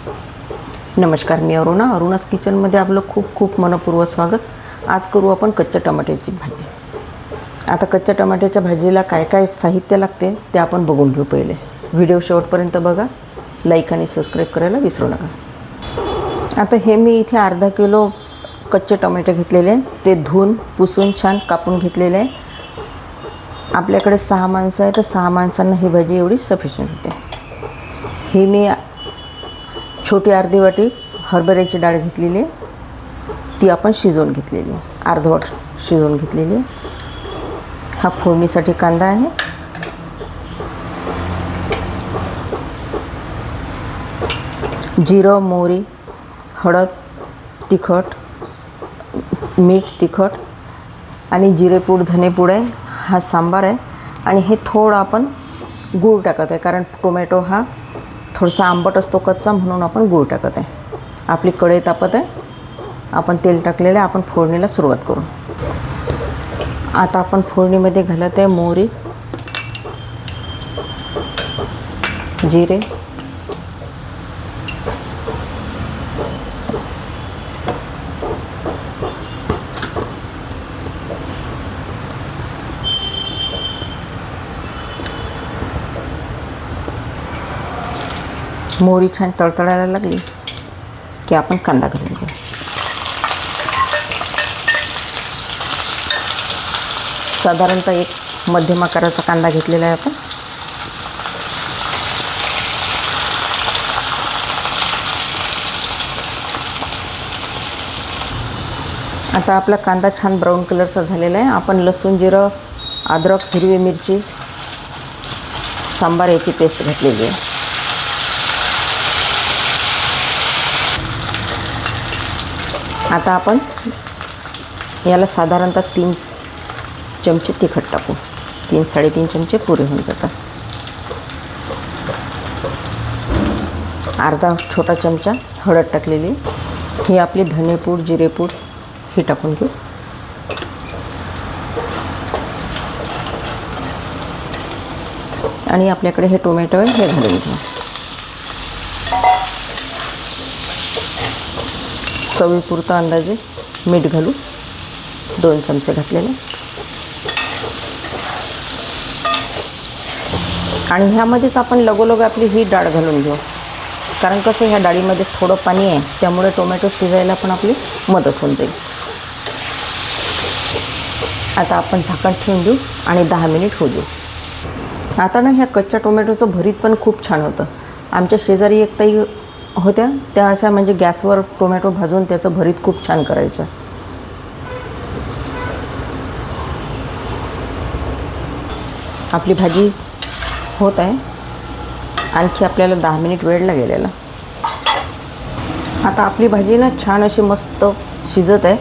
नमस्कार, मी अरुणास किचनमध्ये आपलं खूप खूप मनपूर्वक स्वागत. आज करू आपण कच्च्या टमाट्याची भाजी. आता कच्च्या टमाट्याच्या भाजीला काय काय साहित्य लागते ते आपण बघून घेऊ. पहिले व्हिडिओ शेवटपर्यंत बघा, लाईक आणि सबस्क्राईब करायला विसरू नका. आता हे मी इथे अर्धा किलो कच्चे टमाटे घेतलेले आहे. ते धुवून पुसून छान कापून घेतलेले आहे. आपल्याकडे 6 माणसं आहे तर 6 माणसांना ही भाजी एवढी सफिशियंट होते. ही मी छोटी अर्धी वाटी हरभऱ्याची डाळ घेतलेली आहे. ती आपण शिजवून घेतलेली आहे, अर्धवट शिजवून घेतलेली आहे. हा फोडणीसाठी कांदा आहे. जिरं, मोहरी, हळद, तिखट, मीठ, तिखट आणि जिरेपूड, धनेपूड आहे. हा सांबार आहे. आणि हे थोडं आपण गूळ टाकत आहे, कारण टोमॅटो हा थोडासा आंबट असतो कच्चा, म्हणून आपण गूळ टाकत आहे. आपली कढई तापत आहे. आपण तेल टाकलेलं आहे. आपण फोडणीला सुरुवात करू. आता आपण फोडणीमध्ये घालत आहे मोहरी, जिरे, मोहरी छान तळतळायला लागली की आपण कांदा घालून घेऊ. साधारणतः एक मध्यम आकाराचा कांदा घेतलेला आहे आपण. आता आपला कांदा छान ब्राऊन कलरचा झालेला आहे. आपण लसूण, जिरं, अद्रक, हिरवी मिरची, सांबार याची पेस्ट घातलेली आहे. आता आपण याला साधारणतः 3 चमचे तिखट टाकू. 3-3.5 चमचे पुरे होऊन जातात. अर्धा छोटा चमचा हळद टाकलेली. ही आपली धनेपूड, जिरेपूड ही टाकून घेऊ. आणि आपल्याकडे हे टोमॅटो आहे, हे घालून घेऊ. चवीपुरतं अंदाजे मीठ घालू. 2 चमचे घातलेले. आणि ह्यामध्येच आपण लगोलग आपली ही डाळ घालून घेऊ, कारण कसं ह्या डाळीमध्ये थोडं पाणी आहे, त्यामुळे टोमॅटो शिजायला पण आपली मदत होऊन जाईल. आता आपण झाकण ठेवून देऊ आणि 10 मिनिट होऊ देऊ. आता ना ह्या कच्च्या टोमॅटोचं भरीत पण खूप छान होतं. आमच्या शेजारी एक ताई होत्या, त्या अशा म्हणजे गॅसवर टोमॅटो भाजून त्याचं भरीत खूप छान करायचं. आपली भाजी होत आहे. आणखी आपल्याला 10 मिनिट वेळ लागेलेला. आता आपली भाजी ना छान अशी मस्त शिजत आहे.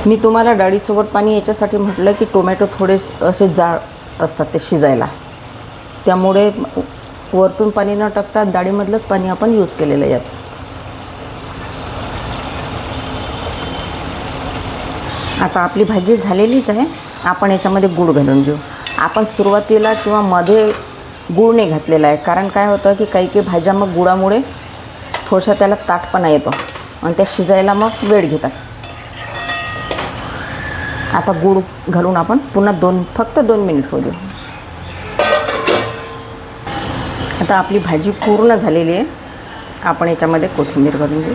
मी तुम्हाला डाळीसोबत पाणी याच्यासाठी म्हटलं की टोमॅटो थोडे असे जाड असतात ते शिजायला, त्यामुळे वरतून पाणी न टाकता डाळीमधलंच पाणी आपण यूज केलेलं आहे यात. आता आपली भाजी झालेलीच आहे. आपण याच्यामध्ये गूळ घालून घेऊ. आपण सुरुवातीला किंवा मध्ये गूळ नाही घातलेला आहे, कारण काय होतं की काही काही भाज्या मग गुळामुळे थोडासा त्याला ताटपणा येतो आणि त्या शिजायला मग वेळ घेतात. आता गूळ घालून आपण पुन्हा फक्त 2 मिनिट होऊ देऊ. आता आपली भाजी पूर्ण झालेली आहे. आपण याच्यामध्ये कोथिंबीर घालून घेऊ.